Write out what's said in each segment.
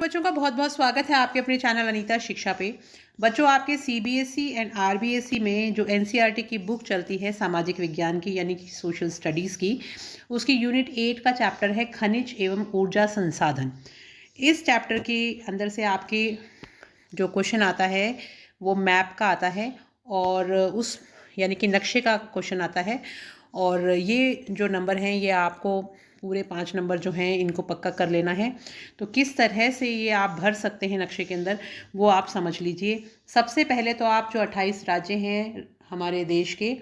बच्चों का बहुत बहुत स्वागत है आपके अपने चैनल अनीता शिक्षा पे। बच्चों, आपके सीबीएसई एंड आरबीएसई में जो एनसीईआरटी की बुक चलती है सामाजिक विज्ञान की यानी कि सोशल स्टडीज़ की, उसकी यूनिट 8 का चैप्टर है खनिज एवं ऊर्जा संसाधन। इस चैप्टर के अंदर से आपके जो क्वेश्चन आता है वो मैप का आता है और उस यानी कि नक्शे का क्वेश्चन आता है। और ये जो नंबर हैं ये आपको पूरे 5 नंबर जो हैं इनको पक्का कर लेना है। तो किस तरह से ये आप भर सकते हैं नक्शे के अंदर वो आप समझ लीजिए। सबसे पहले तो आप जो 28 राज्य हैं हमारे देश के,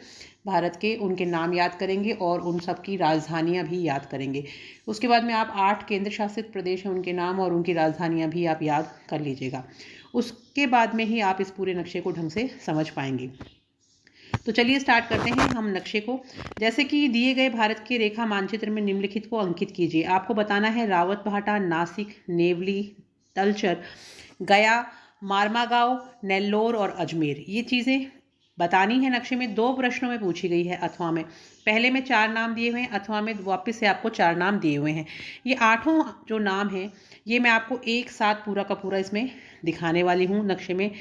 भारत के, उनके नाम याद करेंगे और उन सब की राजधानियाँ भी याद करेंगे। उसके बाद में आप 8 केंद्र शासित प्रदेश हैं उनके नाम और उनकी राजधानियाँ भी आप याद कर लीजिएगा। उसके बाद में ही आप इस पूरे नक्शे को ढंग से समझ पाएंगे। तो चलिए स्टार्ट करते हैं हम नक्शे को। जैसे कि दिए गए भारत के रेखा मानचित्र में निम्नलिखित को अंकित कीजिए। आपको बताना है रावतभाटा, नासिक, नेवली, तलचर, गया, मारमागांव, नेल्लोर और अजमेर, ये चीज़ें बतानी है। नक्शे में 2 प्रश्नों में पूछी गई है अथवा में। पहले में 4 नाम दिए हुए हैं, अथवा में वापस से आपको 4 नाम दिए हुए हैं। ये 8 जो नाम हैं ये मैं आपको एक साथ पूरा का पूरा इसमें दिखाने वाली हूँ नक्शे में।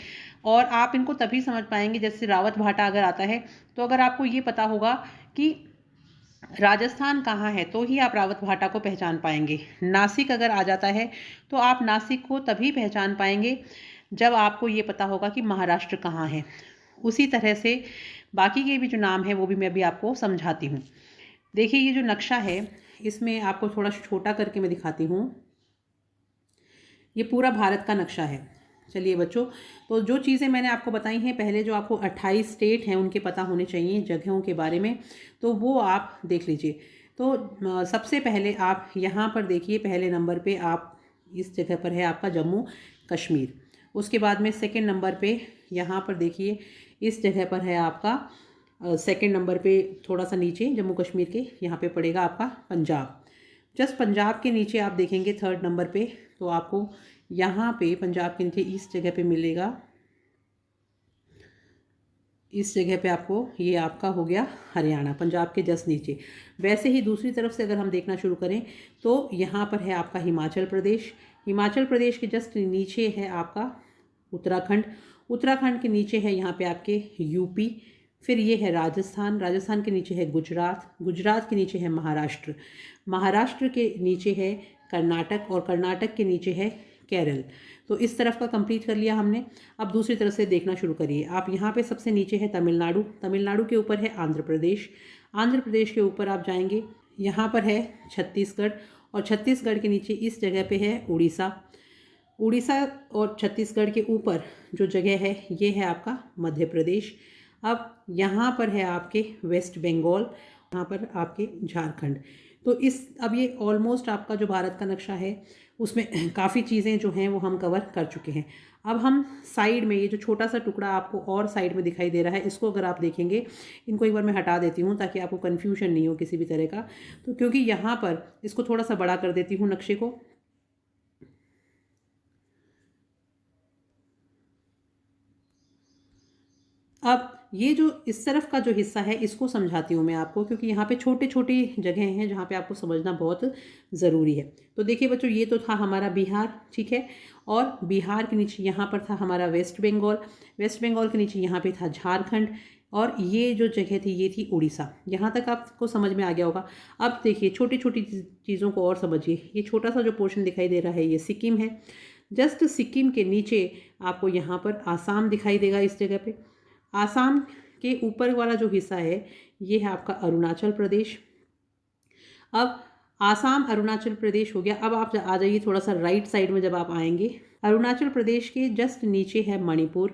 और आप इनको तभी समझ पाएंगे, जैसे रावत भाटा अगर आता है तो अगर आपको ये पता होगा कि राजस्थान कहाँ है तो ही आप रावत भाटा को पहचान पाएंगे। नासिक अगर आ जाता है तो आप नासिक को तभी पहचान पाएंगे जब आपको ये पता होगा कि महाराष्ट्र कहाँ है। उसी तरह से बाकी के भी जो नाम है वो भी मैं अभी आपको समझाती हूँ। देखिए ये जो नक्शा है इसमें आपको थोड़ा छोटा करके मैं दिखाती हूँ। ये पूरा भारत का नक्शा है। चलिए बच्चों, तो जो चीज़ें मैंने आपको बताई हैं, पहले जो आपको 28 स्टेट हैं उनके पता होने चाहिए जगहों के बारे में, तो वो आप देख लीजिए। तो सबसे पहले आप यहाँ पर देखिए, पहले नंबर पे आप इस जगह पर है आपका जम्मू कश्मीर। उसके बाद में सेकंड नंबर पे यहाँ पर देखिए इस जगह पर है आपका सेकंड नंबर पे थोड़ा सा नीचे जम्मू कश्मीर के यहाँ पे पड़ेगा आपका पंजाब। जस्ट पंजाब के नीचे आप देखेंगे थर्ड नंबर पे तो आपको यहाँ पे पंजाब के नीचे इस जगह पे मिलेगा, इस जगह पे आपको ये आपका हो गया हरियाणा, पंजाब के जस्ट नीचे। वैसे ही दूसरी तरफ से अगर हम देखना शुरू करें तो यहाँ पर है आपका हिमाचल प्रदेश। हिमाचल प्रदेश के जस्ट नीचे है आपका उत्तराखंड। उत्तराखंड के नीचे है यहाँ पे आपके यूपी। फिर ये है राजस्थान। राजस्थान के नीचे है गुजरात। गुजरात के नीचे है महाराष्ट्र। महाराष्ट्र के नीचे है कर्नाटक और कर्नाटक के नीचे है केरल। तो इस तरफ का कंप्लीट कर लिया हमने। अब दूसरी तरफ से देखना शुरू करिए। आप यहाँ पे सबसे नीचे है तमिलनाडु। तमिलनाडु के ऊपर है आंध्र प्रदेश। आंध्र प्रदेश के ऊपर आप जाएंगे, यहाँ पर है छत्तीसगढ़ और छत्तीसगढ़ के नीचे इस जगह पे है उड़ीसा। उड़ीसा और छत्तीसगढ़ के ऊपर जो जगह है ये है आपका मध्य प्रदेश। अब यहाँ पर है आपके वेस्ट बंगाल, यहाँ पर आपके झारखंड। तो इस अब ये ऑलमोस्ट आपका जो भारत का नक्शा है उसमें काफ़ी चीज़ें जो हैं वो हम कवर कर चुके हैं। अब हम साइड में ये जो छोटा सा टुकड़ा आपको और साइड में दिखाई दे रहा है, इसको अगर आप देखेंगे, इनको एक बार मैं हटा देती हूँ ताकि आपको कन्फ्यूजन नहीं हो किसी भी तरह का। तो क्योंकि यहाँ पर इसको थोड़ा सा बड़ा कर देती हूँ नक्शे को। अब ये जो इस तरफ का जो हिस्सा है इसको समझाती हूँ मैं आपको, क्योंकि यहाँ पे छोटे छोटी जगह हैं जहाँ पे आपको समझना बहुत ज़रूरी है। तो देखिए बच्चों, ये तो था हमारा बिहार, ठीक है। और बिहार के नीचे यहाँ पर था हमारा वेस्ट बंगाल। वेस्ट बंगाल के नीचे यहाँ पे था झारखंड और ये जो जगह थी ये थी उड़ीसा। यहाँ तक आपको समझ में आ गया होगा। अब देखिए छोटी छोटी चीज़ों को और समझिए। ये छोटा सा जो पोर्शन दिखाई दे रहा है ये सिक्किम है। जस्ट सिक्किम के नीचे आपको यहाँ पर आसाम दिखाई देगा इस जगह पे। आसाम के ऊपर वाला जो हिस्सा है ये है आपका अरुणाचल प्रदेश। अब आसाम अरुणाचल प्रदेश हो गया। अब आप आ जाइए थोड़ा सा राइट साइड में, जब आप आएंगे अरुणाचल प्रदेश के जस्ट नीचे है मणिपुर।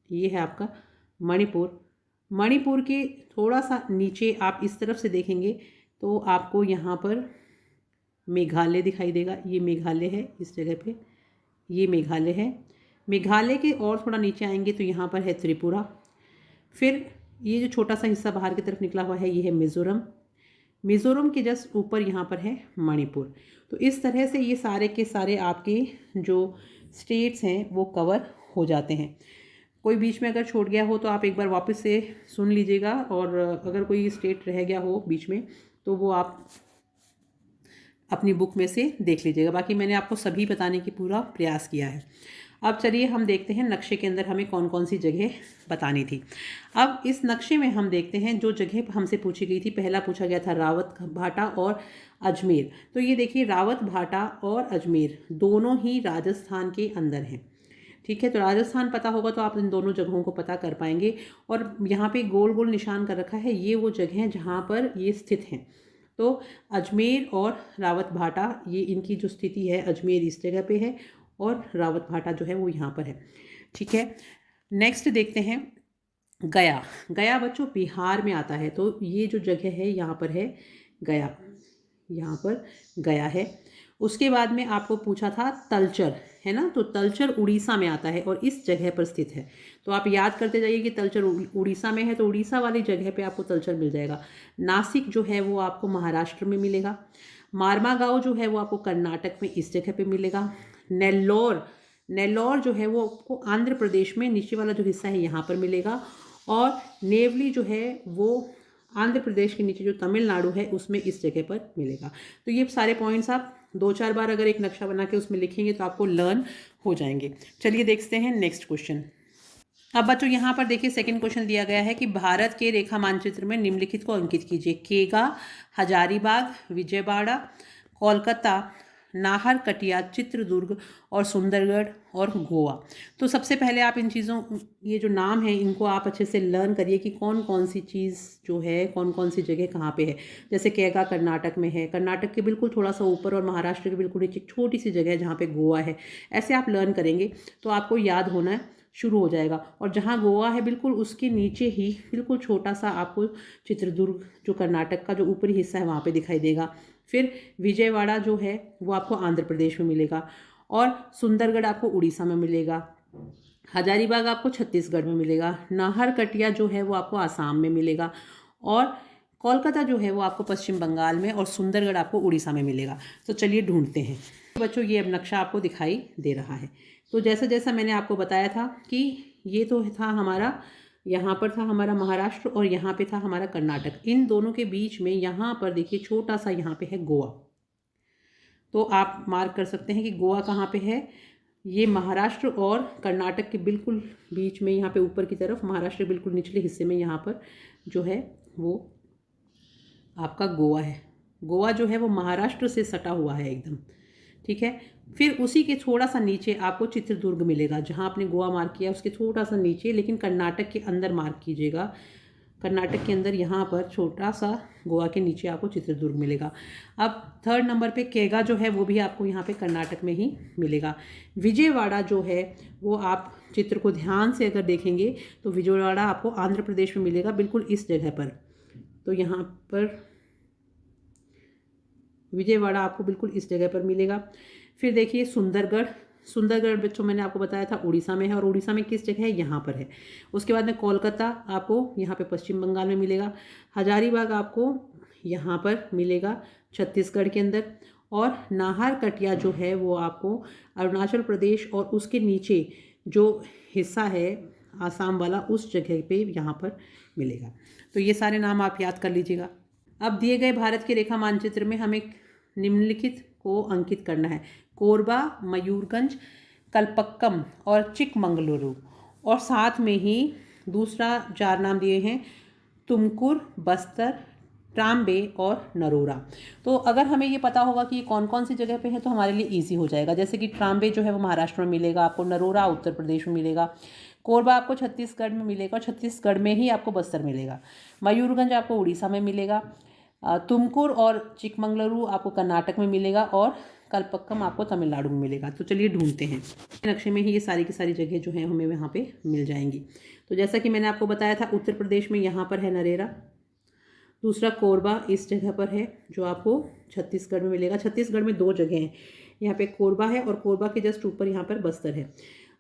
ये है आपका मणिपुर। मणिपुर के थोड़ा सा नीचे आप इस तरफ से देखेंगे तो आपको यहाँ पर मेघालय दिखाई देगा। ये मेघालय है इस जगह पे, ये मेघालय है। मेघालय के और थोड़ा नीचे आएंगे तो यहाँ पर है त्रिपुरा। फिर ये जो छोटा सा हिस्सा बाहर की तरफ निकला हुआ है ये है मिज़ोरम। मिज़ोरम के जस्ट ऊपर यहाँ पर है मणिपुर। तो इस तरह से ये सारे के सारे आपके जो स्टेट्स हैं वो कवर हो जाते हैं। कोई बीच में अगर छूट गया हो तो आप एक बार वापस से सुन लीजिएगा, और अगर कोई स्टेट रह गया हो बीच में तो वो आप अपनी बुक में से देख लीजिएगा। बाकी मैंने आपको सभी बताने की पूरा प्रयास किया है। अब चलिए हम देखते हैं नक्शे के अंदर हमें कौन कौन सी जगह बतानी थी। अब इस नक्शे में हम देखते हैं जो जगह हमसे पूछी गई थी। पहला पूछा गया था रावत भाटा और अजमेर। तो ये देखिए रावत भाटा और अजमेर दोनों ही राजस्थान के अंदर हैं। ठीक है, तो राजस्थान पता होगा तो आप इन दोनों जगहों को पता कर पाएंगे। और यहाँ पे गोल गोल निशान कर रखा है, ये वो जगह हैं जहाँ पर ये स्थित हैं। तो अजमेर और रावत भाटा, ये इनकी जो स्थिति है, अजमेर इस जगह पे है और रावत भाटा जो है वो यहाँ पर है। ठीक है, नेक्स्ट देखते हैं गया। गया बच्चों बिहार में आता है, तो ये जो जगह है यहाँ पर है गया, यहाँ पर गया है। उसके बाद में आपको पूछा था तलचर, है ना, तो तलचर उड़ीसा में आता है और इस जगह पर स्थित है। तो आप याद करते जाइए कि तलचर उड़ीसा में है, तो उड़ीसा वाली जगह पे आपको तलचर मिल जाएगा। नासिक जो है वो आपको महाराष्ट्र में मिलेगा। मारमागांव जो है वो आपको कर्नाटक में इस जगह पे मिलेगा। नेल्लौर जो है वो आपको आंध्र प्रदेश में नीचे वाला जो हिस्सा है यहाँ पर मिलेगा। और नेवली जो है वो आंध्र प्रदेश के नीचे जो तमिलनाडु है उसमें इस जगह पर मिलेगा। तो ये सारे पॉइंट्स आप 2-4 बार अगर एक नक्शा बना के उसमें लिखेंगे तो आपको लर्न हो जाएंगे। चलिए देखते हैं नेक्स्ट क्वेश्चन। अब बच्चों यहाँ पर देखिए सेकंड क्वेश्चन दिया गया है कि भारत के रेखा मानचित्र में निम्नलिखित को अंकित कीजिए। केगा, हजारीबाग, विजयवाड़ा, कोलकाता, नाहरकटिया, चित्रदुर्ग और सुंदरगढ़ और गोवा। तो सबसे पहले आप इन चीज़ों, ये जो नाम है इनको आप अच्छे से लर्न करिए कि कौन कौन सी चीज़ जो है, कौन कौन सी जगह कहाँ पे है। जैसे केगा कर्नाटक में है, कर्नाटक के बिल्कुल थोड़ा सा ऊपर, और महाराष्ट्र के बिल्कुल नीचे छोटी सी जगह है जहाँ पे गोवा है। ऐसे आप लर्न करेंगे तो आपको याद होना शुरू हो जाएगा। और जहाँ गोवा है बिल्कुल उसके नीचे ही बिल्कुल छोटा सा आपको चित्रदुर्ग जो कर्नाटक का जो ऊपरी हिस्सा है वहाँ पे दिखाई देगा। फिर विजयवाड़ा जो है वो आपको आंध्र प्रदेश में मिलेगा, और सुंदरगढ़ आपको उड़ीसा में मिलेगा। हजारीबाग आपको छत्तीसगढ़ में मिलेगा। नाहरकटिया जो है वो आपको आसाम में मिलेगा, और कोलकाता जो है वो आपको पश्चिम बंगाल में, और सुंदरगढ़ आपको उड़ीसा में मिलेगा। तो चलिए ढूंढते हैं बच्चों। ये अब नक्शा आपको दिखाई दे रहा है। तो जैसा जैसा मैंने आपको बताया था कि ये तो था हमारा, यहाँ पर था हमारा महाराष्ट्र और यहाँ पे था हमारा कर्नाटक। इन दोनों के बीच में यहाँ पर देखिए छोटा सा यहाँ पे है गोवा। तो आप मार्क कर सकते हैं कि गोवा कहाँ पे है। ये महाराष्ट्र और कर्नाटक के बिल्कुल बीच में, यहाँ पे ऊपर की तरफ, महाराष्ट्र के बिल्कुल निचले हिस्से में यहाँ पर जो है वो आपका गोवा है। गोवा जो है वो महाराष्ट्र से सटा हुआ है एकदम। ठीक है, फिर उसी के थोड़ा सा नीचे आपको चित्रदुर्ग मिलेगा। जहाँ आपने गोवा मार्क किया उसके थोड़ा सा नीचे, लेकिन कर्नाटक के अंदर मार्क कीजिएगा। कर्नाटक के अंदर यहाँ पर छोटा सा गोवा के नीचे आपको चित्रदुर्ग मिलेगा। अब थर्ड नंबर पे केगा जो है वो भी आपको यहाँ पे कर्नाटक में ही मिलेगा। विजयवाड़ा जो है वो आप चित्र को ध्यान से अगर देखेंगे तो विजयवाड़ा आपको आंध्र प्रदेश में मिलेगा, बिल्कुल इस जगह पर। तो यहाँ पर विजयवाड़ा आपको बिल्कुल इस जगह पर मिलेगा। फिर देखिए सुंदरगढ़ बच्चों मैंने आपको बताया था उड़ीसा में है, और उड़ीसा में किस जगह है, यहाँ पर है। उसके बाद में कोलकाता आपको यहाँ पे पश्चिम बंगाल में मिलेगा। हजारीबाग आपको यहाँ पर मिलेगा छत्तीसगढ़ के अंदर, और नाहरकटिया जो है वो आपको अरुणाचल प्रदेश और उसके नीचे जो हिस्सा है आसाम वाला उस जगह पे यहाँ पर मिलेगा। तो ये सारे नाम आप याद कर लीजिएगा। अब दिए गए भारत के रेखा मानचित्र में हमें निम्नलिखित को अंकित करना है। कोरबा, मयूरगंज, कलपक्कम और चिकमंगलुरु, और साथ में ही दूसरा 4 नाम दिए हैं तुमकुर, बस्तर, ट्राम्बे और नरोरा। तो अगर हमें ये पता होगा कि ये कौन कौन सी जगह पे है तो हमारे लिए इजी हो जाएगा। जैसे कि ट्राम्बे जो है वो महाराष्ट्र में मिलेगा आपको, नरोरा उत्तर प्रदेश में मिलेगा, कोरबा आपको छत्तीसगढ़ में मिलेगा और छत्तीसगढ़ में ही आपको बस्तर मिलेगा, मयूरगंज आपको उड़ीसा में मिलेगा, तुमकुर और चिकमंगलुरु आपको कर्नाटक में मिलेगा, और कलपक्कम आपको तमिलनाडु में मिलेगा। तो चलिए ढूंढते हैं। नक्शे में ही ये सारी की सारी जगह जो है हमें यहाँ पे मिल जाएंगी। तो जैसा कि मैंने आपको बताया था उत्तर प्रदेश में यहाँ पर है नरेरा, दूसरा कोरबा इस जगह पर है जो आपको छत्तीसगढ़ में मिलेगा। छत्तीसगढ़ में 2 जगह हैं, यहाँ पे कोरबा है और कोरबा के जस्ट ऊपर यहाँ पर बस्तर है।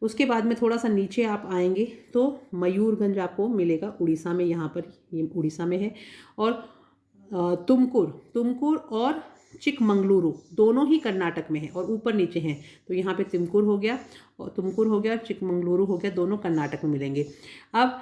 उसके बाद में थोड़ा सा नीचे आप आएंगे तो मयूरगंज आपको मिलेगा उड़ीसा में, यहाँ पर ये उड़ीसा में है, और तुमकुर और चिकमंगलुरु दोनों ही कर्नाटक में है और ऊपर नीचे हैं। तो यहाँ पे तुमकुर हो गया और चिकमंगलुरु हो गया, दोनों कर्नाटक में मिलेंगे। अब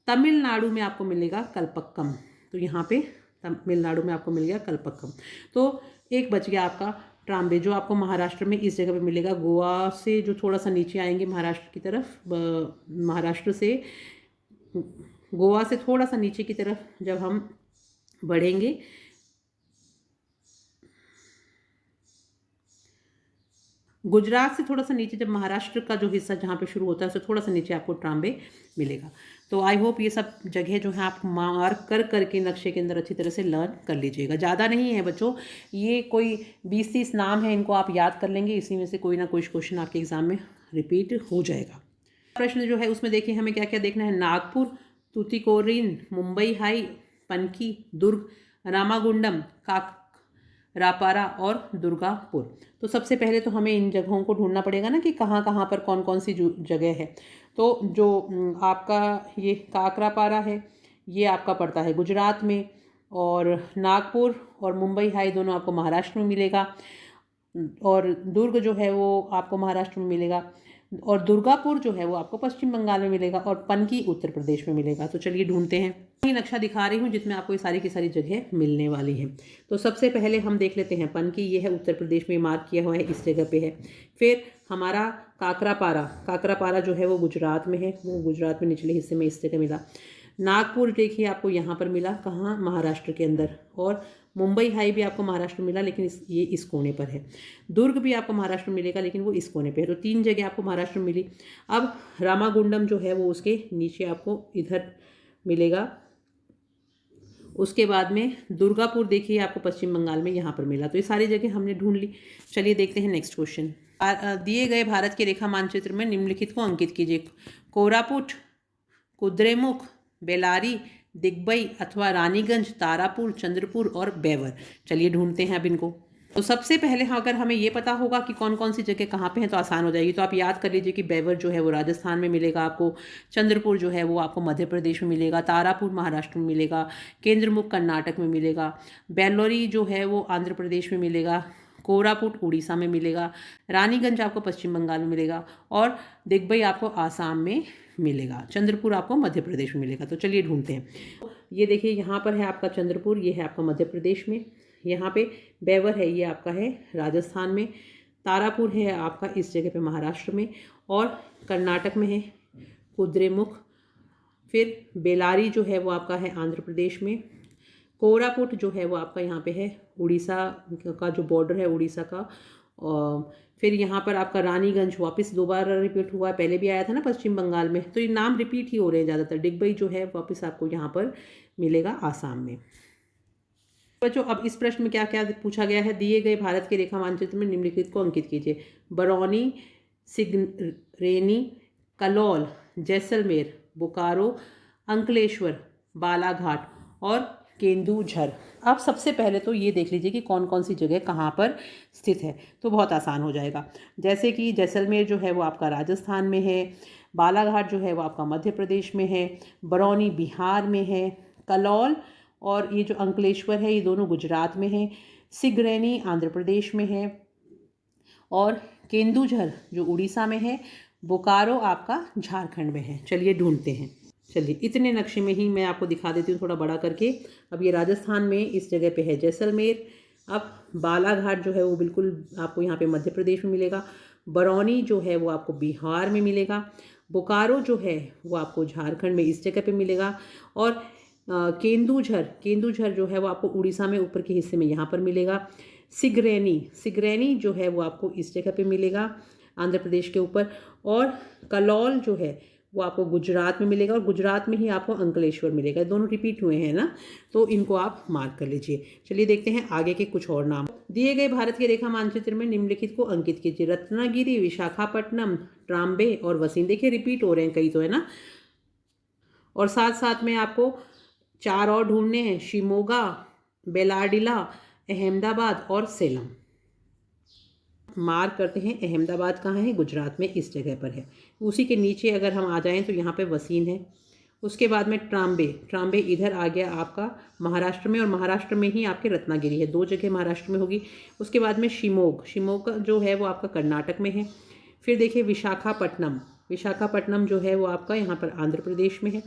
तमिलनाडु में आपको मिलेगा कलपक्कम, तो यहाँ पे तमिलनाडु में आपको मिल गया कलपक्कम। तो एक बच गया आपका ट्राम्बे, जो आपको महाराष्ट्र में इस जगह पे मिलेगा। गोवा से जो थोड़ा सा नीचे आएंगे महाराष्ट्र की तरफ, महाराष्ट्र से गोवा से थोड़ा सा नीचे की तरफ जब हम बढ़ेंगे, गुजरात से थोड़ा सा नीचे जब महाराष्ट्र का जो हिस्सा जहाँ पे शुरू होता है उससे थोड़ा सा नीचे आपको ट्राम्बे मिलेगा। तो आई होप ये सब जगह जो है आप मार्क कर करके नक्शे के अंदर अच्छी तरह से लर्न कर लीजिएगा। ज़्यादा नहीं है बच्चों, ये कोई 20-30 नाम है, इनको आप याद कर लेंगे, इसी में से कोई ना कोई क्वेश्चन आपके एग्जाम में रिपीट हो जाएगा। प्रश्न जो है उसमें देखिए हमें क्या क्या देखना है। नागपुर, तूतीकोरिन, मुंबई हाई, पनकी, दुर्ग, रामागुंडम, रापारा और दुर्गापुर। तो सबसे पहले तो हमें इन जगहों को ढूंढना पड़ेगा ना कि कहाँ कहाँ पर कौन कौन सी जगह है। तो जो आपका ये काकरापारा है ये आपका पड़ता है गुजरात में, और नागपुर और मुंबई हाई दोनों आपको महाराष्ट्र में मिलेगा, और दुर्ग जो है वो आपको महाराष्ट्र में मिलेगा, और दुर्गापुर जो है वो आपको पश्चिम बंगाल में मिलेगा, और पनकी उत्तर प्रदेश में मिलेगा। तो चलिए ढूंढते हैं। ये नक्शा दिखा रही हूँ जिसमें आपको ये सारी की सारी जगह मिलने वाली हैं। तो सबसे पहले हम देख लेते हैं पनकी, ये है उत्तर प्रदेश में, मार्क किया हुआ है, इस जगह पे है। फिर हमारा काकरापारा जो है वो गुजरात में है, वो गुजरात में निचले हिस्से में इस जगह मिला। नागपुर देखिए आपको यहाँ पर मिला, कहाँ, महाराष्ट्र के अंदर। और मुंबई हाई भी आपको महाराष्ट्र में मिला, लेकिन ये इस कोने पर है। दुर्ग भी आपको महाराष्ट्र में मिलेगा, लेकिन वो इस कोने पे है। तो 3 जगह आपको महाराष्ट्र में मिली। अब रामागुंडम जो है वो उसके नीचे आपको इधर मिलेगा। उसके बाद में दुर्गापुर देखिए आपको पश्चिम बंगाल में यहाँ पर मिला। तो ये सारी जगह हमने ढूंढ ली। चलिए देखते हैं नेक्स्ट क्वेश्चन। दिए गए भारत के रेखा मानचित्र में निम्नलिखित को अंकित कीजिए। कोरापुट, कुद्रेमुख, बेलारी, दिग्बई अथवा रानीगंज, तारापुर, चंद्रपुर और बेवर। चलिए ढूंढते हैं अब इनको। तो सबसे पहले अगर हमें ये पता होगा कि कौन कौन सी जगह कहाँ पे हैं तो आसान हो जाएगी। तो आप याद कर लीजिए कि बेवर जो है वो राजस्थान में मिलेगा आपको, चंद्रपुर जो है वो आपको मध्य प्रदेश में मिलेगा, तारापुर महाराष्ट्र में मिलेगा, केंद्रमुख कर्नाटक में मिलेगा, बेल्लोरी जो है वो आंध्र प्रदेश में मिलेगा, कोरापुट उड़ीसा में मिलेगा, रानीगंज आपको पश्चिम बंगाल में मिलेगा, और दिग्बई आपको आसाम में मिलेगा, चंद्रपुर आपको मध्य प्रदेश में मिलेगा। तो चलिए ढूंढते हैं। ये देखिए यहाँ पर है आपका चंद्रपुर, ये है आपका मध्य प्रदेश में। यहाँ पे बेवर है, ये आपका है राजस्थान में। तारापुर है आपका इस जगह पे महाराष्ट्र में, और कर्नाटक में है कुद्रेमुख। फिर बेलारी जो है वो आपका है आंध्र प्रदेश में। कोरापुट जो है वो आपका यहाँ पे है उड़ीसा का, जो बॉर्डर है उड़ीसा का। और फिर यहाँ पर आपका रानीगंज वापस 2 बार रिपीट हुआ है, पहले भी आया था ना पश्चिम बंगाल में, तो ये नाम रिपीट ही हो रहे हैं ज़्यादातर। डिग्बई जो है वापस आपको यहाँ पर मिलेगा आसाम में। बच्चों अब इस प्रश्न में क्या क्या पूछा गया है। दिए गए भारत के रेखा मानचित्र में निम्नलिखित को अंकित कीजिए। बरौनी, सिगरेनी, कलौल, जैसलमेर, बोकारो, अंकलेश्वर, बालाघाट और केंदुझर। अब सबसे पहले तो ये देख लीजिए कि कौन कौन सी जगह कहाँ पर स्थित है, तो बहुत आसान हो जाएगा। जैसे कि जैसलमेर जो है वो आपका राजस्थान में है, बालाघाट जो है वो आपका मध्य प्रदेश में है, बरौनी बिहार में है, कलौल और ये जो अंकलेश्वर है ये दोनों गुजरात में है, सिगरेनी आंध्र प्रदेश में है, और केंदुझर जो उड़ीसा में है, बोकारो आपका झारखंड में है। चलिए ढूंढते हैं। चलिए इतने नक्शे में ही मैं आपको दिखा देती हूँ थोड़ा बड़ा करके। अब ये राजस्थान में इस जगह पे है जैसलमेर। अब बालाघाट जो है वो बिल्कुल आपको यहाँ पे मध्य प्रदेश में मिलेगा। बरौनी जो है वो आपको बिहार में मिलेगा। बोकारो जो है वो आपको झारखंड में इस जगह पे मिलेगा। और केंदुझर जो है वो आपको उड़ीसा में ऊपर के हिस्से में यहाँ पर मिलेगा। सिगरेनी जो है वो आपको इस जगह पे मिलेगा आंध्र प्रदेश के ऊपर। और कलौल जो है वो आपको गुजरात में मिलेगा, और गुजरात में ही आपको अंकलेश्वर मिलेगा। दोनों रिपीट हुए हैं ना, तो इनको आप मार्क कर लीजिए। चलिए देखते हैं आगे के कुछ और नाम। दिए गए भारत के रेखा मानचित्र में निम्नलिखित को अंकित कीजिए। रत्नागिरी, विशाखापट्टनम, ट्राम्बे और वसीम। देखिए रिपीट हो रहे हैं कई तो, है ना। और साथ साथ में आपको 4 और ढूंढने हैं। शिमोगा, बेलाडिला, अहमदाबाद और सेलम। मार्क करते हैं। अहमदाबाद कहाँ है? गुजरात में इस जगह पर है। उसी के नीचे अगर हम आ जाएं तो यहाँ पे वसीन है। उसके बाद में ट्राम्बे इधर आ गया आपका महाराष्ट्र में, और महाराष्ट्र में ही आपके रत्नागिरी है। 2 जगह महाराष्ट्र में होगी। उसके बाद में शिमोग जो है वो आपका कर्नाटक में है। फिर देखिए विशाखापट्टनम जो है वो आपका यहाँ पर आंध्र प्रदेश में है।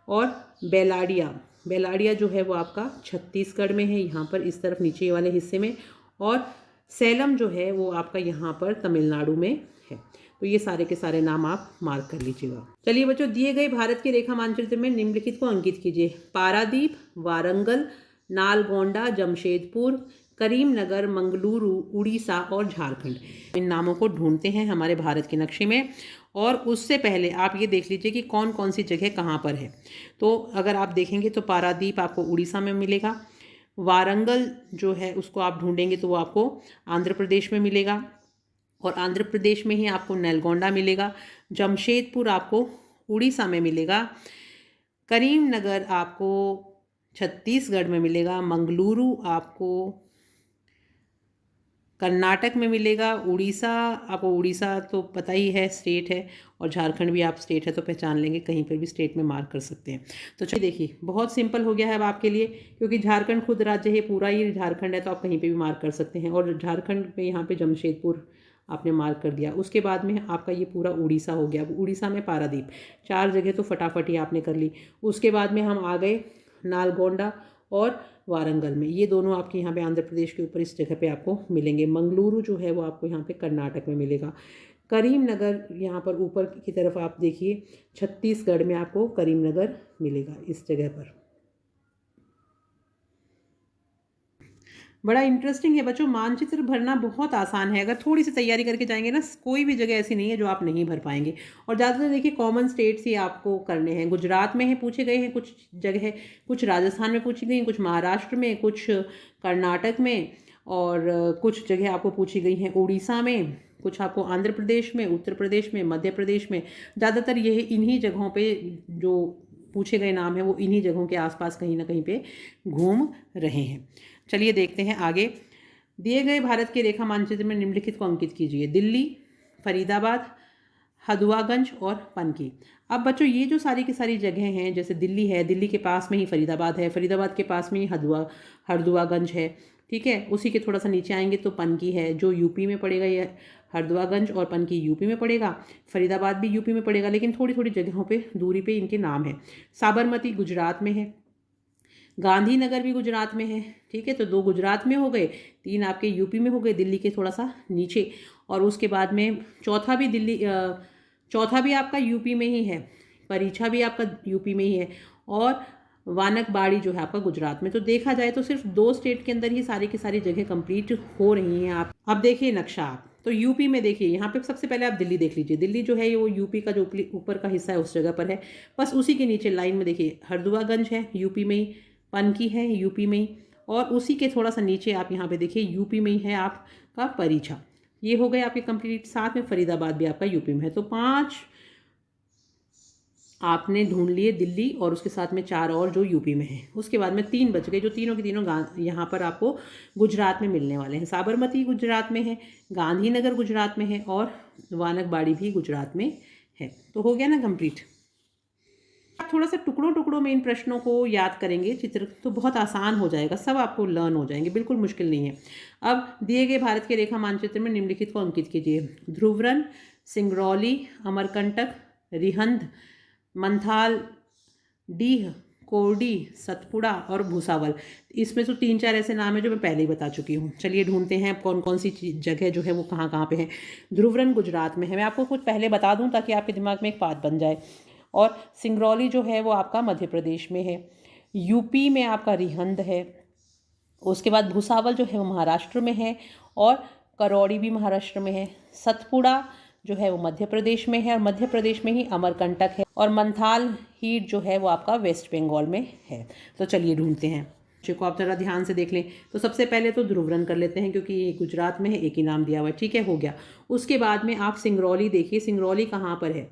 और बेलाडिया जो है वो आपका छत्तीसगढ़ में है, यहाँ पर इस तरफ नीचे वाले हिस्से में। और सेलम जो है वो आपका यहाँ पर तमिलनाडु में है। तो ये सारे के सारे नाम आप मार्क कर लीजिएगा। चलिए बच्चों, दिए गए भारत के रेखा मानचित्र में निम्नलिखित को अंकित कीजिए। पारादीप, वारंगल, नालगोंडा, जमशेदपुर, करीमनगर, मंगलुरु, उड़ीसा और झारखंड। इन नामों को ढूंढते हैं हमारे भारत के नक्शे में, और उससे पहले आप ये देख लीजिए कि कौन कौन सी जगह कहाँ पर है। तो अगर आप देखेंगे तो पारादीप आपको उड़ीसा में मिलेगा, वारंगल जो है उसको आप ढूंढेंगे तो वो आपको आंध्र प्रदेश में मिलेगा, और आंध्र प्रदेश में ही आपको नलगोंडा मिलेगा। जमशेदपुर आपको उड़ीसा में मिलेगा, करीमनगर आपको छत्तीसगढ़ में मिलेगा, मंगलुरु आपको कर्नाटक में मिलेगा, उड़ीसा आपको, उड़ीसा तो पता ही है स्टेट है, और झारखंड भी आप स्टेट है तो पहचान लेंगे, कहीं पर भी स्टेट में मार्क कर सकते हैं। तो चलिए देखिए, बहुत सिंपल हो गया है अब आपके लिए, क्योंकि झारखंड खुद राज्य है, पूरा ही झारखंड है, तो आप कहीं पे भी मार्क कर सकते हैं। और झारखंड में यहाँ पे जमशेदपुर आपने मार्क कर दिया। उसके बाद में आपका ये पूरा उड़ीसा हो गया। उड़ीसा में पारादीप, 4 जगह तो फटाफट ही आपने कर ली। उसके बाद में हम आ गए नालगोंडा और वारंगल में, ये दोनों आपके यहाँ पे आंध्र प्रदेश के ऊपर इस जगह पे आपको मिलेंगे। मंगलुरु जो है वो आपको यहाँ पे कर्नाटक में मिलेगा। करीमनगर यहाँ पर ऊपर की तरफ आप देखिए, छत्तीसगढ़ में आपको करीमनगर मिलेगा इस जगह पर। बड़ा इंटरेस्टिंग है बच्चों, मानचित्र भरना बहुत आसान है। अगर थोड़ी सी तैयारी करके जाएंगे ना, कोई भी जगह ऐसी नहीं है जो आप नहीं भर पाएंगे। और ज़्यादातर देखिए कॉमन स्टेट्स ही आपको करने हैं। गुजरात में है पूछे गए हैं कुछ जगह, कुछ राजस्थान में पूछी गई हैं, कुछ महाराष्ट्र में, कुछ कर्नाटक में, और कुछ जगह आपको पूछी गई हैं उड़ीसा में, कुछ आपको आंध्र प्रदेश में, उत्तर प्रदेश में, मध्य प्रदेश में। ज़्यादातर ये इन्हीं जगहों पर जो पूछे गए नाम है वो इन्हीं जगहों के आसपास कहीं ना कहीं पे घूम रहे हैं। चलिए देखते हैं आगे। दिए गए भारत के रेखा मानचित्र में निम्नलिखित को अंकित कीजिए। दिल्ली, फरीदाबाद, हदुआगंज और पनकी। अब बच्चों ये जो सारी की सारी जगह हैं, जैसे दिल्ली है, दिल्ली के पास में ही फरीदाबाद है, फरीदाबाद के पास में ही हरदुआगंज है, ठीक है। उसी के थोड़ा सा नीचे आएंगे तो पनकी है, जो यूपी में पड़ेगा। ये हरदुआगंज और पनकी यूपी में पड़ेगा, फरीदाबाद भी यूपी में पड़ेगा, लेकिन थोड़ी थोड़ी जगहों पे दूरी पे इनके नाम है। साबरमती गुजरात में है, गांधीनगर भी गुजरात में है, ठीक है। तो 2 गुजरात में हो गए, 3 आपके यूपी में हो गए, दिल्ली के थोड़ा सा नीचे। और उसके बाद में चौथा भी आपका यूपी में ही है, परीक्षा भी आपका यूपी में ही है, और वानकबाड़ी जो है आपका गुजरात में। तो देखा जाए तो सिर्फ 2 स्टेट के अंदर ही सारी की सारी जगह कंप्लीट हो रही हैं। आप अब देखिए नक्शा आप, तो यूपी में देखिए, यहाँ पे सबसे पहले आप दिल्ली देख लीजिए। दिल्ली जो है वो यूपी का जो ऊपर का हिस्सा है उस जगह पर है। बस उसी के नीचे लाइन में देखिए हरदुआगंज है यूपी में ही, पनकी है यूपी में ही, और उसी के थोड़ा सा नीचे आप यहाँ पे देखिए यूपी में ही है आपका परीक्षा। ये हो गए आपके कंप्लीट। साथ में फरीदाबाद भी आपका यूपी में है। तो 5 आपने ढूंढ लिए दिल्ली, और उसके साथ में 4 और जो यूपी में है। उसके बाद में 3 बच गए, जो तीनों के तीनों यहाँ पर आपको गुजरात में मिलने वाले हैं। साबरमती गुजरात में है, गांधीनगर गुजरात में है, और वानकबाड़ी भी गुजरात में है। तो हो गया ना कंप्लीट। आप थोड़ा सा टुकड़ों में इन प्रश्नों को याद करेंगे चित्र, तो बहुत आसान हो जाएगा, सब आपको लर्न हो जाएंगे, बिल्कुल मुश्किल नहीं है। अब दिए गए भारत के रेखा मानचित्र में निम्नलिखित को अंकित कीजिए। ध्रुवरन, सिंगरौली, अमरकंटक, रिहंद, मंथाल, डीह, कोरडी, सतपुड़ा और भूसावल। इसमें तो 3-4 ऐसे नाम है जो मैं पहले ही बता चुकी हूँ। चलिए ढूंढते हैं कौन कौन सी जगह जो है वो कहाँ कहाँ पे है। ध्रुवरन गुजरात में है, मैं आपको कुछ पहले बता दूँ ताकि आपके दिमाग में एक बात बन जाए। और सिंगरौली जो है वो आपका मध्य प्रदेश में है। यूपी में आपका रिहंद है। उसके बाद भूसावल जो है वो महाराष्ट्र में है, और करौड़ी भी महाराष्ट्र में है। सतपुड़ा जो है वो मध्य प्रदेश में है, और मध्य प्रदेश में ही अमरकंटक है, और मंथाल हीट जो है वो आपका वेस्ट बंगाल में है। तो चलिए ढूंढते हैं। को आप जरा ध्यान से देख लें। तो सबसे पहले तो ध्रुवरन कर लेते हैं, क्योंकि ये गुजरात में है, एक ही नाम दिया हुआ है, ठीक है, हो गया। उसके बाद में आप सिंगरौली देखिए। सिंगरौली कहाँ पर है?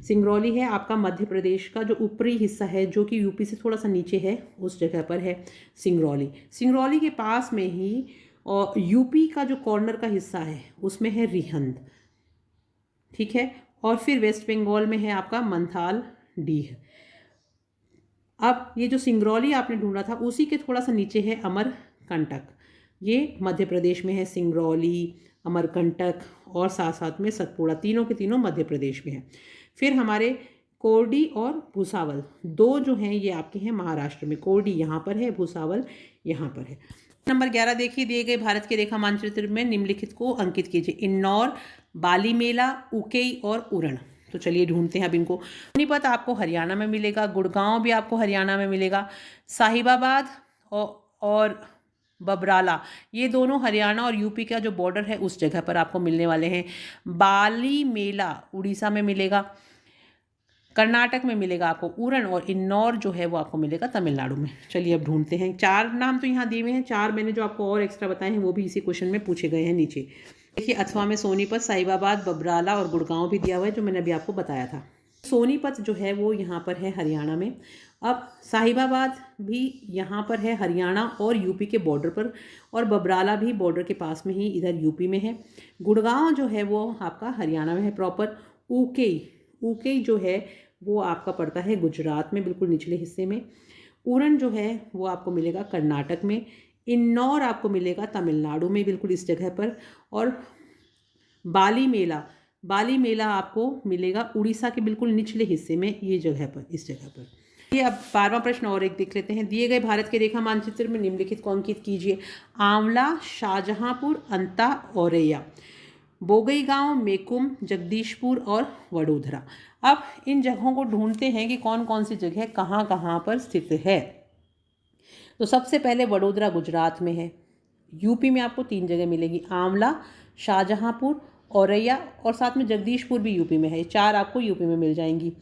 सिंगरौली है आपका मध्य प्रदेश का जो ऊपरी हिस्सा है, जो कि यूपी से थोड़ा सा नीचे है, उस जगह पर है सिंगरौली। सिंगरौली के पास में ही और यूपी का जो कॉर्नर का हिस्सा है उसमें है रिहंद, ठीक है। और फिर वेस्ट बंगाल में है आपका मंथाल डीह। अब ये जो सिंगरौली आपने ढूंढा था उसी के थोड़ा सा नीचे है अमरकंटक। ये मध्य प्रदेश में है सिंगरौली, अमरकंटक और साथ साथ में सतपुड़ा, तीनों के तीनों मध्य प्रदेश में है। फिर हमारे कोरडी और भूसावल 2 जो हैं ये आपके हैं महाराष्ट्र में। कोरडी यहाँ पर है, भूसावल यहाँ पर है। नंबर 11 देखिए, दिए गए भारत के रेखा मानचित्र में निम्नलिखित को अंकित कीजिए। इंदौर, बाली मेला, उकेई और उरण। तो चलिए ढूंढते हैं अब इनको। सोनीपत आपको हरियाणा में मिलेगा, गुड़गांव भी आपको हरियाणा में मिलेगा, साहिबाबाद और बबराला, ये दोनों हरियाणा और यूपी का जो बॉर्डर है उस जगह पर आपको मिलने वाले हैं। बाली मेला उड़ीसा में मिलेगा, कर्नाटक में मिलेगा आपको उरण, और इंदौर जो है वो आपको मिलेगा तमिलनाडु में। चलिए अब ढूंढते हैं। 4 नाम तो यहाँ दिए हुए हैं, 4 मैंने जो आपको और एक्स्ट्रा बताए हैं वो भी इसी क्वेश्चन में पूछे गए हैं नीचे। देखिए, अथवा में सोनीपत, साहिबाबाद, बबराला और गुड़गांव भी दिया हुआ है, जो मैंने अभी आपको बताया था। सोनीपत जो है वो यहाँ पर है हरियाणा में। अब साहिबाबाद भी यहाँ पर है हरियाणा और यूपी के बॉर्डर पर, और बबराला भी बॉर्डर के पास में ही इधर यूपी में है। गुड़गांव जो है वो आपका हरियाणा में है प्रॉपर। ऊकेई जो है वो आपका पड़ता है गुजरात में, बिल्कुल निचले हिस्से में। उरण जो है वो आपको मिलेगा कर्नाटक में। इंदौर आपको मिलेगा तमिलनाडु में, बिल्कुल इस जगह पर। और बाली मेला आपको मिलेगा उड़ीसा के बिल्कुल निचले हिस्से में, ये जगह पर, इस जगह पर। ये अब 12वां प्रश्न और एक देख लेते हैं। दिए गए भारत के रेखा मानचित्र में निम्नलिखित को अंकित कीजिए। आंवला, शाहजहांपुर, अंता, औरैया, बोगईगांव, मेकुम, जगदीशपुर और वडोदरा। अब इन जगहों को ढूंढते हैं कि कौन कौन सी जगह कहाँ कहाँ पर स्थित है। तो सबसे पहले वडोदरा गुजरात में है। यूपी में आपको 3 जगह मिलेगी, आंवला, शाहजहांपुर, औरैया, और साथ में जगदीशपुर भी यूपी में है। 4 आपको यूपी में मिल जाएंगी।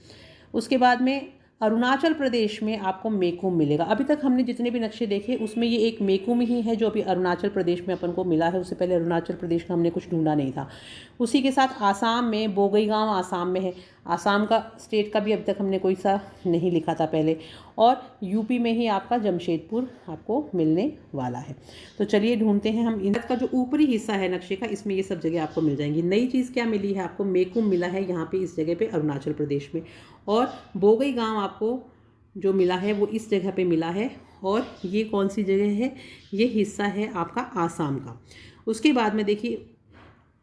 उसके बाद में अरुणाचल प्रदेश में आपको मेकुम मिलेगा। अभी तक हमने जितने भी नक्शे देखे उसमें ये एक मेकुम ही है जो अभी अरुणाचल प्रदेश में अपन को मिला है। उससे पहले अरुणाचल प्रदेश का हमने कुछ ढूंढा नहीं था। उसी के साथ आसाम में बोगईगांव आसाम में है। आसाम का स्टेट का भी अभी तक हमने कोई सा नहीं लिखा था पहले। और यूपी में ही आपका जमशेदपुर आपको मिलने वाला है। तो चलिए ढूंढते हैं हम। इनका का जो ऊपरी हिस्सा है नक्शे का, इसमें ये सब जगह आपको मिल जाएंगी। नई चीज़ क्या मिली है आपको, मेकुम मिला है यहाँ पे, इस जगह पे अरुणाचल प्रदेश में। और बोगईगांव आपको जो मिला है वो इस जगह पे मिला है। और ये कौन सी जगह है, ये हिस्सा है आपका आसाम का। उसके बाद में देखिए,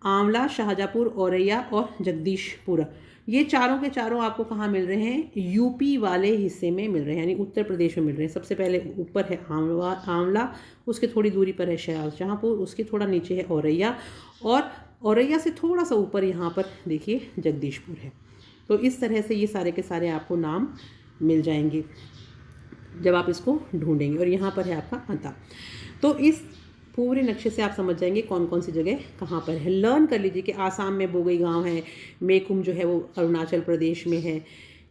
आंवला, शाहजहांपुर, औरैया और जगदीशपुर, ये चारों के चारों आपको कहाँ मिल रहे हैं, यूपी वाले हिस्से में मिल रहे हैं, यानी उत्तर प्रदेश में मिल रहे हैं। सबसे पहले ऊपर है आंवला, उसके थोड़ी दूरी पर है शाहजहांपुर, उसके थोड़ा नीचे है औरैया, और औरैया से थोड़ा सा ऊपर यहाँ पर देखिए जगदीशपुर है। तो इस तरह से ये सारे के सारे आपको नाम मिल जाएंगे जब आप इसको ढूंढेंगे। और यहाँ पर है आपका अंता। तो इस पूरे नक्शे से आप समझ जाएंगे कौन कौन सी जगह कहाँ पर है। लर्न कर लीजिए कि आसाम में बोगईगांव है, मेकुम जो है वो अरुणाचल प्रदेश में है।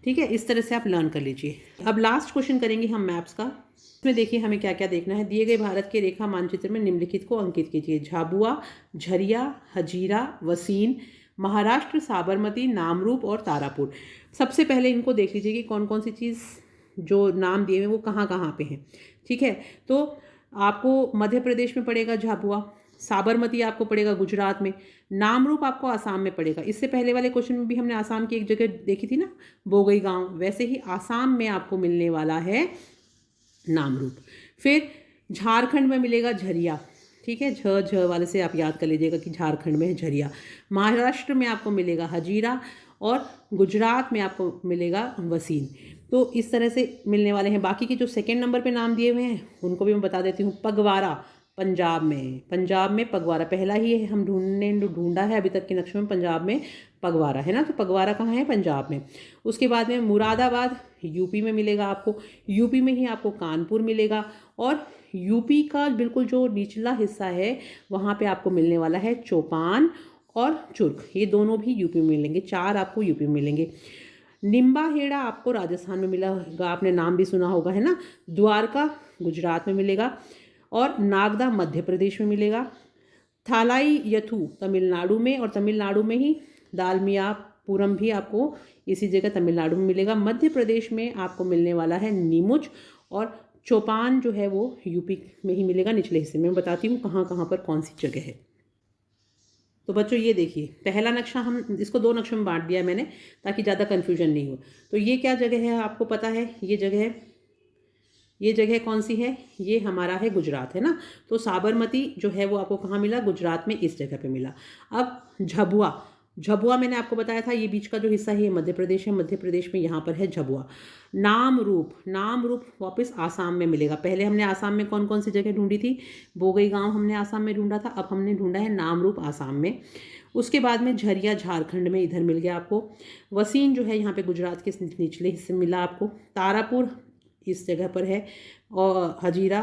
ठीक है, इस तरह से आप लर्न कर लीजिए। अब लास्ट क्वेश्चन करेंगे हम मैप्स का। इसमें देखिए हमें क्या क्या देखना है। दिए गए भारत के रेखा मानचित्र में निम्नलिखित को अंकित कीजिए। झाबुआ, झरिया, हजीरा, वसीन, महाराष्ट्र, साबरमती, नामरूप और तारापुर। सबसे पहले इनको देख लीजिए कि कौन कौन सी चीज़ जो नाम दिए हुए वो कहाँ कहाँ पे हैं। ठीक है, तो आपको मध्य प्रदेश में पड़ेगा झाबुआ, साबरमती आपको पड़ेगा गुजरात में, नामरूप आपको आसाम में पड़ेगा। इससे पहले वाले क्वेश्चन में भी हमने आसाम की एक जगह देखी थी ना, बोगईगांव, वैसे ही आसाम में आपको मिलने वाला है नामरूप। फिर झारखंड में मिलेगा झरिया। ठीक है, झ वाले से आप याद कर लीजिएगा कि झारखंड में है झरिया। महाराष्ट्र में आपको मिलेगा हजीरा, और गुजरात में आपको मिलेगा वसीन। तो इस तरह से मिलने वाले हैं। बाकी के जो सेकंड नंबर पे नाम दिए हुए हैं उनको भी मैं बता देती हूँ। पगवारा पंजाब में, पंजाब में पगवारा पहला ही है, हम ढूंढा है अभी तक के नक्शे में, पंजाब में पगवारा है ना। तो पगवारा कहाँ है, पंजाब में। उसके बाद में मुरादाबाद यूपी में मिलेगा आपको। यूपी में ही आपको कानपुर मिलेगा। और यूपी का बिल्कुल जो निचला हिस्सा है वहाँ पे आपको मिलने वाला है चौपान और चुर्क, ये दोनों भी यूपी में मिलेंगे। 4 आपको यूपी में मिलेंगे। निम्बाहेड़ा आपको राजस्थान में मिलेगा, आपने नाम भी सुना होगा है ना। द्वारका गुजरात में मिलेगा, और नागदा मध्य प्रदेश में मिलेगा। थालाई यथु तमिलनाडु में, और तमिलनाडु में ही दालमियापुरम भी आपको इसी जगह तमिलनाडु में मिलेगा। मध्य प्रदेश में आपको मिलने वाला है नीमुच, और चौपान जो है वो यूपी में ही मिलेगा, निचले हिस्से में। मैं बताती हूँ कहाँ कहाँ पर कौन सी जगह है। तो बच्चों ये देखिए, पहला नक्शा, हम इसको 2 नक्शों में बांट दिया मैंने ताकि ज़्यादा कन्फ्यूजन नहीं हो। तो ये क्या जगह है आपको पता है, ये जगह कौन सी है, ये हमारा है गुजरात है ना। तो साबरमती जो है वो आपको कहाँ मिला, गुजरात में, इस जगह पे मिला। अब झाबुआ, झबुआ मैंने आपको बताया था, ये बीच का जो हिस्सा है ये मध्य प्रदेश है। मध्य प्रदेश में यहाँ पर है झबुआ। नामरूप, नामरूप वापस आसाम में मिलेगा। पहले हमने आसाम में कौन कौन सी जगह ढूंढी थी? बोगई गांव हमने आसाम में ढूंढा था, अब हमने ढूंढा है नामरूप आसाम में। उसके बाद में झरिया झारखंड में, इधर मिल गया आपको। वसीन जो है यहाँ पे गुजरात के निचले हिस्से में मिला आपको। तारापुर इस जगह पर है, और हजीरा,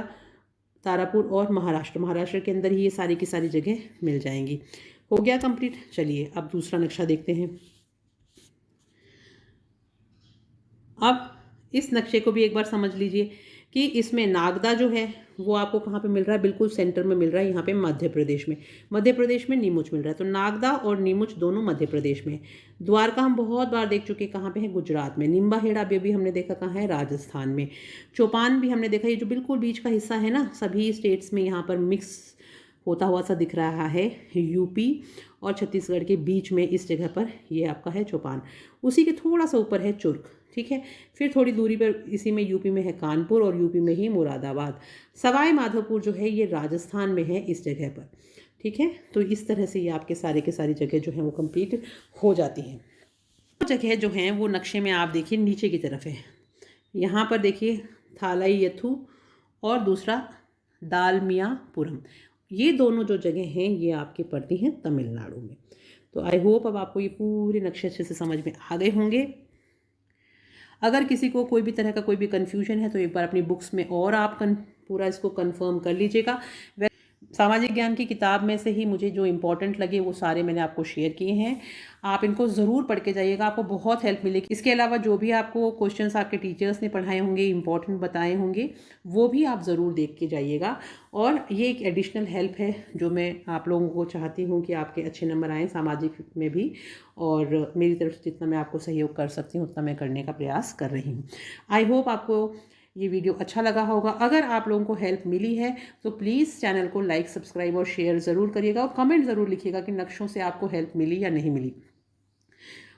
तारापुर और महाराष्ट्र, महाराष्ट्र के अंदर ही ये सारी की सारी जगह मिल जाएंगी। हो गया कंप्लीट। चलिए अब दूसरा नक्शा देखते हैं। अब इस नक्शे को भी एक बार समझ लीजिए कि इसमें नागदा जो है वो आपको कहाँ पे मिल रहा है? बिल्कुल सेंटर में मिल रहा है, यहाँ पे मध्य प्रदेश में। मध्य प्रदेश में नीमुच मिल रहा है, तो नागदा और नीमुच दोनों मध्य प्रदेश में है। द्वारका हम बहुत बार देख चुके, कहाँ पे है? गुजरात में। निम्बाहेड़ा भी हमने देखा कहाँ है? राजस्थान में। चौपान भी हमने देखा, ये जो बिल्कुल बीच का हिस्सा है ना, सभी स्टेट्स में यहाँ पर मिक्स होता हुआ सा दिख रहा है। यूपी और छत्तीसगढ़ के बीच में इस जगह पर ये आपका है चौपान। उसी के थोड़ा सा ऊपर है चुर्क, ठीक है। फिर थोड़ी दूरी पर इसी में यूपी में है कानपुर, और यूपी में ही मुरादाबाद। सवाई माधोपुर जो है ये राजस्थान में है इस जगह पर, ठीक है। तो इस तरह से ये आपके सारे के सारी जगह जो है वो कंप्लीट हो जाती हैं। जगह जो हैं वो नक्शे में आप देखिए नीचे की तरफ है। यहाँ पर देखिए थालाईयथु और दूसरा दालमियापुरम, ये दोनों जो जगह हैं ये आपके पड़ती हैं तमिलनाडु में। तो आई होप अब आपको ये पूरे नक्शे अच्छे से समझ में आ गए होंगे। अगर किसी को कोई भी तरह का कोई भी कन्फ्यूजन है तो एक बार अपनी बुक्स में और आप पूरा इसको कंफर्म कर लीजिएगा। सामाजिक ज्ञान की किताब में से ही मुझे जो इम्पोर्टेंट लगे वो सारे मैंने आपको शेयर किए हैं। आप इनको ज़रूर पढ़ के जाइएगा, आपको बहुत हेल्प मिलेगी। इसके अलावा जो भी आपको क्वेश्चंस आपके टीचर्स ने पढ़ाए होंगे, इम्पोर्टेंट बताए होंगे, वो भी आप ज़रूर देख के जाइएगा। और ये एक एडिशनल हेल्प है जो मैं आप लोगों को चाहती हूँ कि आपके अच्छे नंबर आएँ सामाजिक में भी, और मेरी तरफ से जितना मैं आपको सहयोग कर सकती हूँ उतना मैं करने का प्रयास कर रही हूँ। आई होप आपको ये वीडियो अच्छा लगा होगा। अगर आप लोगों को हेल्प मिली है तो प्लीज़ चैनल को लाइक, सब्सक्राइब और शेयर ज़रूर करिएगा, और कमेंट ज़रूर लिखिएगा कि नक्शों से आपको हेल्प मिली या नहीं मिली।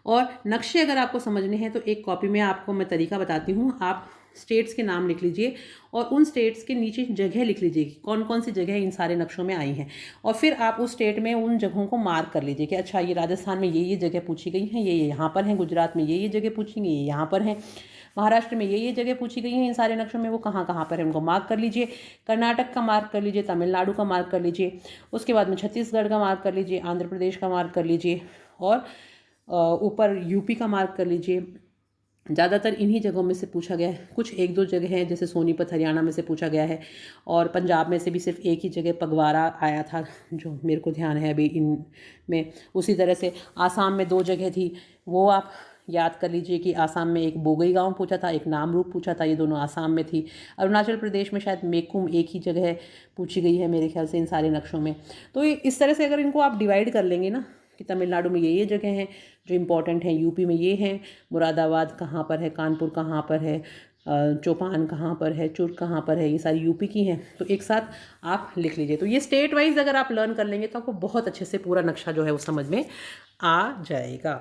और नक्शे अगर आपको समझने हैं तो एक कॉपी में आपको मैं तरीका बताती हूँ। आप स्टेट्स के नाम लिख लीजिए और उन स्टेट्स के नीचे जगह लिख लीजिए कि कौन कौन सी जगह इन सारे नक्शों में आई हैं, और फिर आप उस स्टेट में उन जगहों को मार्क कर लीजिए कि अच्छा ये राजस्थान में ये जगह पूछी गई हैं, ये यहाँ पर हैं, गुजरात में ये जगह पूछी गई, ये यहाँ पर हैं, महाराष्ट्र में ये जगह पूछी गई हैं इन सारे नक्शों में, वो कहाँ कहाँ पर है उनको मार्क कर लीजिए। कर्नाटक का मार्क कर लीजिए, तमिलनाडु का मार्क कर लीजिए, उसके बाद में छत्तीसगढ़ का मार्क कर लीजिए, आंध्र प्रदेश का मार्क कर लीजिए, और ऊपर यूपी का मार्क कर लीजिए। ज़्यादातर इन्हीं जगहों में से पूछा गया है। कुछ एक दो जगह हैं जैसे सोनीपत हरियाणा में से पूछा गया है, और पंजाब में से भी सिर्फ एक ही जगह पगवाड़ा आया था जो मेरे को ध्यान है अभी इनमें। उसी तरह से आसाम में 2 जगह थी, वो आप याद कर लीजिए कि आसाम में एक बोगई गांव पूछा था, एक नामरूप पूछा था, ये दोनों आसाम में थी। अरुणाचल प्रदेश में शायद मेकुम एक ही जगह पूछी गई है मेरे ख्याल से इन सारे नक्शों में। तो इस तरह से अगर इनको आप डिवाइड कर लेंगे ना कि तमिलनाडु में ये जगह हैं जो इम्पोर्टेंट हैं, यूपी में ये हैं, मुरादाबाद कहाँ पर है, कानपुर कहाँ पर है, चौपान कहाँ पर है, चुर्क कहाँ पर है, ये सारी यूपी की हैं, तो एक साथ आप लिख लीजिए। तो ये स्टेट वाइज अगर आप लर्न कर लेंगे तो आपको बहुत अच्छे से पूरा नक्शा जो है वो समझ में आ जाएगा।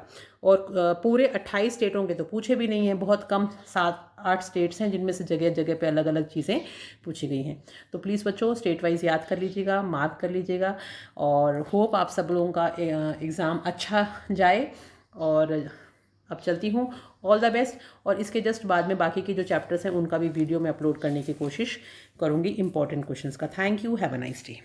और पूरे 28 स्टेटों के तो पूछे भी नहीं हैं, बहुत कम 7-8 स्टेट्स हैं जिनमें से जगह जगह पे अलग अलग चीज़ें पूछी गई हैं। तो प्लीज़ बच्चों स्टेट वाइज याद कर लीजिएगा, मार्क कर लीजिएगा, और होप आप सब लोगों का एग्ज़ाम अच्छा जाए। और अब चलती हूँ, ऑल द बेस्ट। और इसके जस्ट बाद में बाकी के जो चैप्टर्स हैं उनका भी वीडियो मैं अपलोड करने की कोशिश करूँगी, इंपॉर्टेंट क्वेश्चंस का। Thank you, have a nice day.